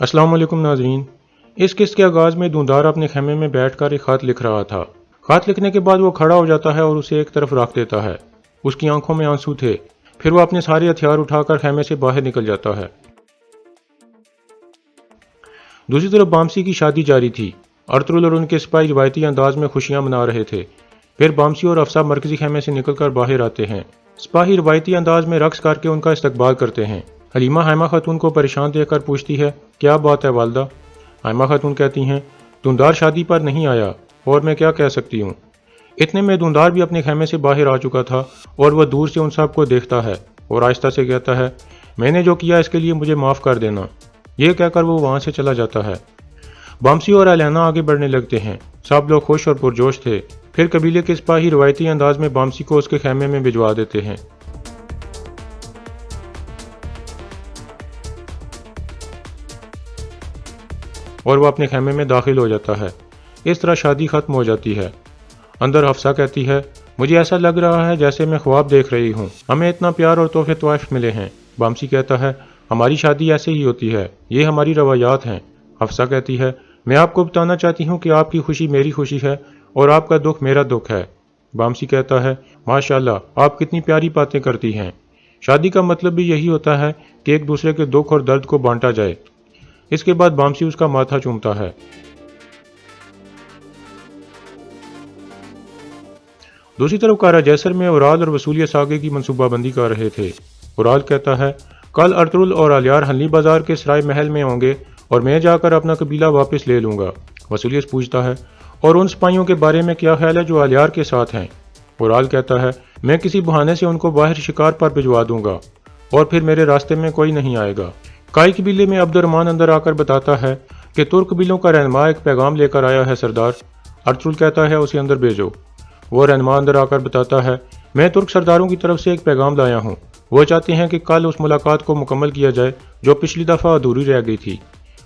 अस्सलाम वालेकुम नाजरीन। इस किस्त के आगाज़ में धुंधार अपने खेमे में बैठकर एक खत लिख रहा था। खत लिखने के बाद वो खड़ा हो जाता है और उसे एक तरफ रख देता है। उसकी आंखों में आंसू थे। फिर वो अपने सारे हथियार उठाकर खेमे से बाहर निकल जाता है। दूसरी तरफ बामसी की शादी जारी थी। अर्तुगरुल और उनके सिपाही रिवायती अंदाज में खुशियां मना रहे थे। फिर बामसी और अफसा मरकजी खेमे से निकलकर बाहर आते हैं। सिपाही रिवायती अंदाज में रक्स करके उनका इस्तकबाल करते हैं। हलीमा हाइमा खातून को परेशान देखकर पूछती है, क्या बात है वालदा? हाइमा खातून कहती हैं, धुंधार शादी पर नहीं आया और मैं क्या कह सकती हूँ। इतने में धुंधार भी अपने खेमे से बाहर आ चुका था और वह दूर से उन सब को देखता है और आहिस्ता से कहता है, मैंने जो किया इसके लिए मुझे माफ़ कर देना। यह कहकर वो वहाँ से चला जाता है। बामसी और अलैना आगे बढ़ने लगते हैं। सब लोग खुश और पुरजोश थे। फिर कबीले के सिपाही रिवायती अंदाज में बामसी को उसके खेमे में भिजवा देते हैं। और वह अपने खेमे में दाखिल हो जाता है। इस तरह शादी खत्म हो जाती है। अंदर हफ्सा कहती है, मुझे ऐसा लग रहा है जैसे मैं ख्वाब देख रही हूँ। हमें इतना प्यार और तोहफे तोहफ मिले हैं। बामसी कहता है, हमारी शादी ऐसे ही होती है, ये हमारी रवायात हैं। हफ्सा कहती है, मैं आपको बताना चाहती हूँ कि आपकी खुशी मेरी खुशी है और आपका दुख मेरा दुख है। बामसी कहता है, माशाल्लाह, आप कितनी प्यारी बातें करती हैं। शादी का मतलब भी यही होता है कि एक दूसरे के दुख और दर्द को बांटा जाए। इसके बाद बामसी उसका माथा चूमता है। दूसरी तरफ कारा जैसर में उराल और वसूलियत आगे की मंसूबाबंदी कर रहे थे। उराल कहता है, कल अर्तुगरुल और अलियार हल्ली बाजार के सराय महल में होंगे और मैं जाकर अपना कबीला वापस ले लूंगा। वसूलियत पूछता है, और उन सिपाहियों के बारे में क्या ख्याल है जो अलियार के साथ हैं? उराल कहता है, मैं किसी बहाने से उनको बाहर शिकार पर भिजवा दूंगा और फिर मेरे रास्ते में कोई नहीं आएगा। काई कबीले में अब्दुर्रहमान अंदर आकर बताता है कि तुर्क कबीलों का रहनुमा एक पैगाम लेकर आया है सरदार। अर्तुगरुल कहता है, उसे अंदर भेजो। वो रहनुमा अंदर आकर बताता है, मैं तुर्क सरदारों की तरफ से एक पैगाम लाया हूँ। वो चाहते हैं कि कल उस मुलाकात को मुकम्मल किया जाए जो पिछली दफ़ा अधूरी रह गई थी।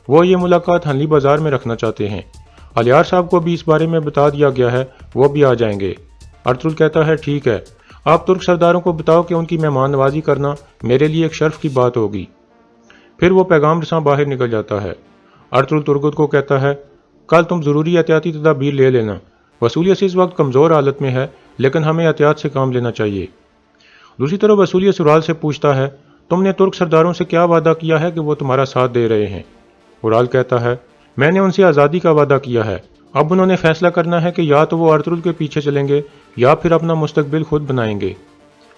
वो ये मुलाकात हल्ली बाजार में रखना चाहते हैं। अलियार साहब को भी इस बारे में बता दिया गया है, वो भी आ जाएंगे। अर्तुगरुल कहता है, ठीक है, आप तुर्क सरदारों को बताओ कि उनकी मेहमान नवाजी करना मेरे लिए एक शर्फ की बात होगी। फिर वो पैगाम रसां बाहर निकल जाता है। अर्तुगरुल तुर्गुत को कहता है, कल तुम ज़रूरी एहतियाती तदाबीर ले लेना। वसूलियत इस वक्त कमज़ोर हालत में है, लेकिन हमें एहतियात से काम लेना चाहिए। दूसरी तरफ वसूलियत उराल से पूछता है, तुमने तुर्क सरदारों से क्या वादा किया है कि वो तुम्हारा साथ दे रहे हैं? उराल कहता है, मैंने उनसे आज़ादी का वादा किया है। अब उन्होंने फैसला करना है कि या तो वो अर्तुगरुल के पीछे चलेंगे या फिर अपना मुस्तकबिल खुद बनाएंगे।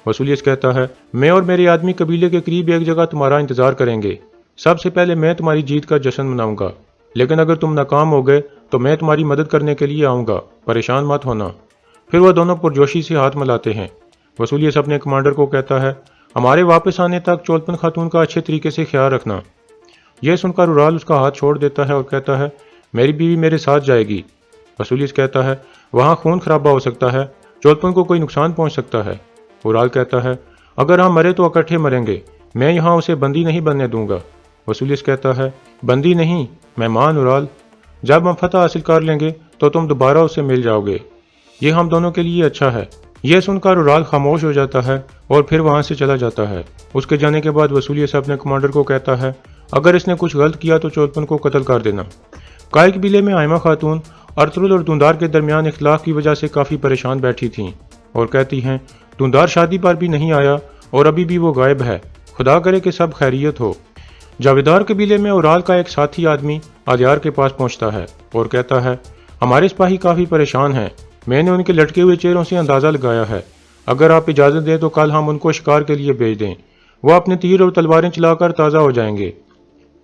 वसूलियत कहता है, मैं और मेरे आदमी कबीले के करीब एक जगह तुम्हारा इंतजार करेंगे। सबसे पहले मैं तुम्हारी जीत का जश्न मनाऊंगा, लेकिन अगर तुम नाकाम हो गए तो मैं तुम्हारी मदद करने के लिए आऊँगा, परेशान मत होना। फिर वह दोनों पुरजोशी से हाथ मिलाते हैं। वसूलियत अपने कमांडर को कहता है, हमारे वापस आने तक चोलपन खातून का अच्छे तरीके से ख्याल रखना। यह सुनकर उराल उसका हाथ छोड़ देता है और कहता है, मेरी बीवी मेरे साथ जाएगी। वसूलियत कहता है, वहाँ खून खराबा हो सकता है, चोलपन को कोई नुकसान पहुँच सकता है। उराल कहता है, अगर हम मरे तो इकट्ठे मरेंगे, मैं यहाँ उसे बंदी नहीं बनने दूंगा। वसूलियत कहता है, बंदी नहीं, मेहमान उराल। जब हम फतह हासिल कर लेंगे तो तुम दोबारा उससे मिल जाओगे। ये हम दोनों के लिए अच्छा है। यह सुनकर उराल खामोश हो जाता है और फिर वहाँ से चला जाता है। उसके जाने के बाद वसूलियत अपने कमांडर को कहता है, अगर इसने कुछ गलत किया तो चोलपन को कत्ल कर देना। काई कबीले में हाइमा खातून अर्तुगरुल और धुंधार के दरमियान इख्तिलाफ की वजह से काफ़ी परेशान बैठी थीं और कहती हैं, धुंधार शादी पर भी नहीं आया और अभी भी वो गायब है। खुदा करे कि सब खैरियत हो। जावेदार कबीले में उराल का एक साथी आदमी अलियार के पास पहुंचता है और कहता है, हमारे सिपाही काफ़ी परेशान हैं। मैंने उनके लटके हुए चेहरों से अंदाज़ा लगाया है। अगर आप इजाज़त दें तो कल हम उनको शिकार के लिए भेज दें। वो अपने तीर और तलवारें चलाकर ताज़ा हो जाएंगे।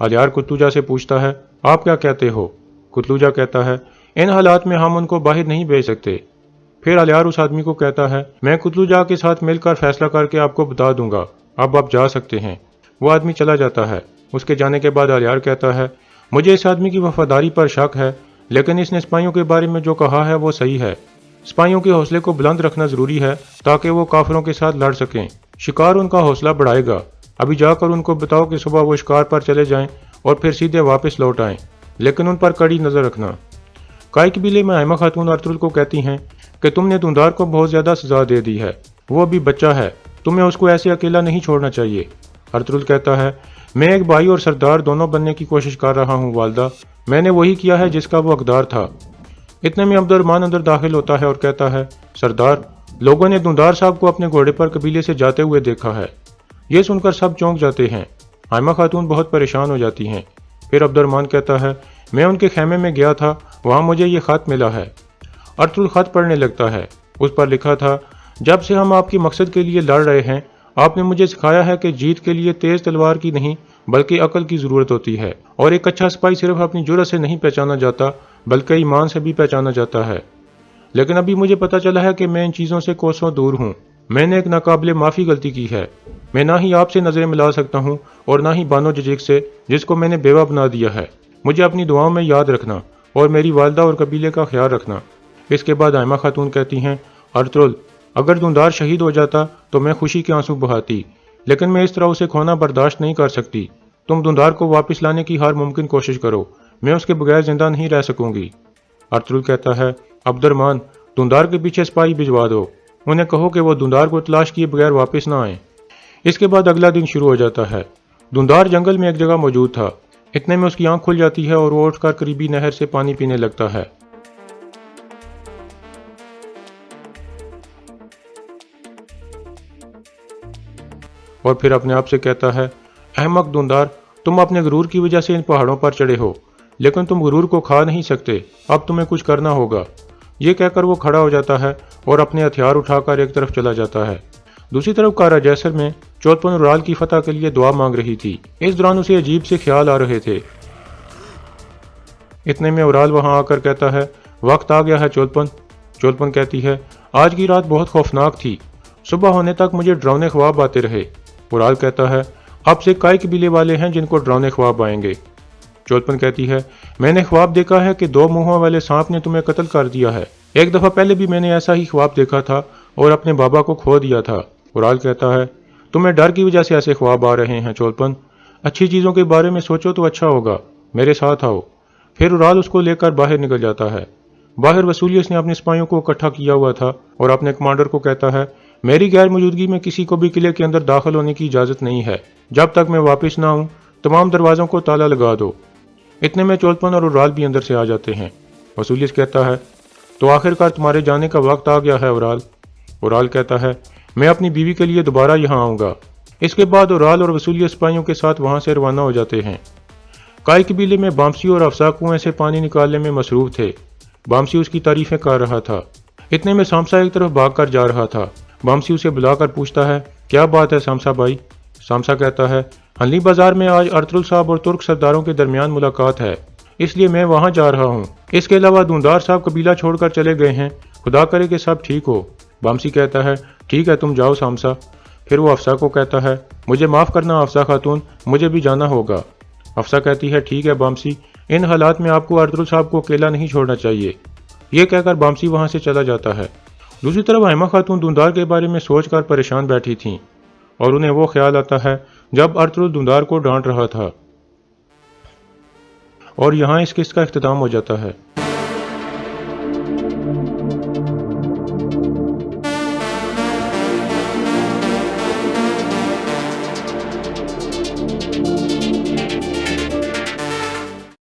अलियार कुतलूजा से पूछता है, आप क्या कहते हो? कुतलूजा कहता है, इन हालात में हम उनको बाहर नहीं भेज सकते। फिर अलियार उस आदमी को कहता है, मैं कुतलूजा के साथ मिलकर फैसला करके आपको बता दूंगा, अब आप जा सकते हैं। वो आदमी चला जाता है। उसके जाने के बाद अलियार कहता है, मुझे इस आदमी की वफादारी पर शक है, लेकिन इसने सिपाहियों के बारे में जो कहा है वो सही है। सिपाहियों के हौसले को बुलंद रखना जरूरी है ताकि वो काफिरों के साथ लड़ सकें। शिकार उनका हौसला बढ़ाएगा। अभी जाकर उनको बताओ कि सुबह वो शिकार पर चले जाएं और फिर सीधे वापस लौट आएं, लेकिन उन पर कड़ी नजर रखना। काई कबीले में हाइमा खातून अर्तुगरुल को कहती हैं कि तुमने धुंधार को बहुत ज्यादा सजा दे दी है, वो अभी बच्चा है, तुम्हें उसको ऐसे अकेला नहीं छोड़ना चाहिए। अर्तुगरुल कहता है, मैं एक भाई और सरदार दोनों बनने की कोशिश कर रहा हूँ वालदा। मैंने वही किया है जिसका वो हकदार था। इतने में अब्दुर्रहमान अंदर दाखिल होता है और कहता है, सरदार, लोगों ने दुंदार साहब को अपने घोड़े पर कबीले से जाते हुए देखा है। ये सुनकर सब चौंक जाते हैं। हाइमा खातून बहुत परेशान हो जाती हैं। फिर अब्दुर्रहमान कहता है, मैं उनके खेमे में गया था, वहाँ मुझे ये खत मिला है। अर्तुल खत पढ़ने लगता है। उस पर लिखा था, जब से हम आपके मकसद के लिए लड़ रहे हैं, आपने मुझे सिखाया है कि जीत के लिए तेज तलवार की नहीं बल्कि अकल की जरूरत होती है, और एक अच्छा सिपाही सिर्फ अपनी जुर्रत से नहीं पहचाना जाता बल्कि ईमान से भी पहचाना जाता है। लेकिन अभी मुझे पता चला है कि मैं इन चीज़ों से कोसों दूर हूँ। मैंने एक नाकाबिले माफ़ी गलती की है। मैं ना ही आपसे नजरें मिला सकता हूँ और ना ही बानो जजीक से, जिसको मैंने बेवा बना दिया है। मुझे अपनी दुआओं में याद रखना और मेरी वालदा और कबीले का ख्याल रखना। इसके बाद हाइमा खातून कहती हैं, अर्तुल, अगर दुंदार शहीद हो जाता तो मैं खुशी के आंसू बहाती, लेकिन मैं इस तरह उसे खोना बर्दाश्त नहीं कर सकती। तुम दुंदार को वापस लाने की हर मुमकिन कोशिश करो, मैं उसके बगैर जिंदा नहीं रह सकूंगी। अर्तुल कहता है, अब्दुर्रहमान, दुंदार के पीछे सिपाही भिजवा दो। उन्हें कहो कि वो दुंदार को तलाश किए बगैर वापस ना आए। इसके बाद अगला दिन शुरू हो जाता है। दुंदार जंगल में एक जगह मौजूद था। इतने में उसकी आंख खुल जाती है और वो उठकर करीबी नहर से पानी पीने लगता है। और फिर अपने आप से कहता है, अहमक दुंदार, तुम अपने गुरूर की वजह से इन पहाड़ों पर चढ़े हो, लेकिन तुम गुरूर को खा नहीं सकते। अब तुम्हें कुछ करना होगा। ये कहकर वो खड़ा हो जाता है और अपने हथियार उठाकर एक तरफ चला जाता है। दूसरी तरफ कारा जैसर में चोलपन उराल की फतह के लिए दुआ मांग रही थी। इस दौरान उसे अजीब से ख्याल आ रहे थे। इतने में उराल वहां आकर कहता है, वक्त आ गया है चोलपन। चोलपन कहती है, आज की रात बहुत खौफनाक थी। सुबह होने तक मुझे डरावने ख्वाब आते रहे। उराल कहता है, अब से कई कबीले वाले हैं जिनको डरावने ख्वाब आएंगे। चोलपन कहती है, मैंने ख्वाब देखा है कि 2 मुंहों वाले सांप ने तुम्हें कत्ल कर दिया है। एक दफा पहले भी मैंने ऐसा ही ख्वाब देखा था और अपने बाबा को खो दिया था। उराल कहता है, तुम्हें डर की वजह से ऐसे ख्वाब आ रहे हैं चोलपन। अच्छी चीज़ों के बारे में सोचो तो अच्छा होगा। मेरे साथ आओ। फिर उराल उसको लेकर बाहर निकल जाता है। बाहर वसूलियस ने अपने सिपाहियों को इकट्ठा किया हुआ था और अपने कमांडर को कहता है, मेरी गैर मौजूदगी में किसी को भी किले के अंदर दाखिल होने की इजाज़त नहीं है। जब तक मैं वापस ना हूँ, तमाम दरवाज़ों को ताला लगा दो। इतने में चोलपन और उराल भी अंदर से आ जाते हैं। वसूलियस कहता है, तो आखिरकार तुम्हारे जाने का वक्त आ गया है उराल। उराल कहता है, मैं अपनी बीवी के लिए दोबारा यहाँ आऊँगा। इसके बाद उराल और वसूलियस सिपाहियों के साथ वहाँ से रवाना हो जाते हैं। काई कबीले में बामसी और अफसा कुएं से पानी निकालने में मसरूफ थे। बामसी उसकी तारीफें कर रहा था। इतने में सामसा एक तरफ भाग कर जा रहा था। बामसी उसे बुलाकर पूछता है, क्या बात है सामसा भाई? सामसा कहता है, हल्ली बाजार में आज अर्तुल साहब और तुर्क सरदारों के दरमियान मुलाकात है, इसलिए मैं वहां जा रहा हूं। इसके अलावा दुंदार साहब कबीला छोड़कर चले गए हैं। खुदा करे कि सब ठीक हो। बामसी कहता है, ठीक है, तुम जाओ सामसा। फिर वो अफसा को कहता है, मुझे माफ़ करना अफसा खातून, मुझे भी जाना होगा। अफसा कहती है, ठीक है बामसी, इन हालात में आपको अर्तुल साहब को अकेला नहीं छोड़ना चाहिए। ये कहकर बामसी वहां से चला जाता है। दूसरी तरफ हाइमा खातून दुंदार के बारे में सोचकर परेशान बैठी थीं और उन्हें वो ख्याल आता है जब अर्तुल दुंदार को डांट रहा था। और यहाँ इस किस्त का इख्तिताम हो जाता है।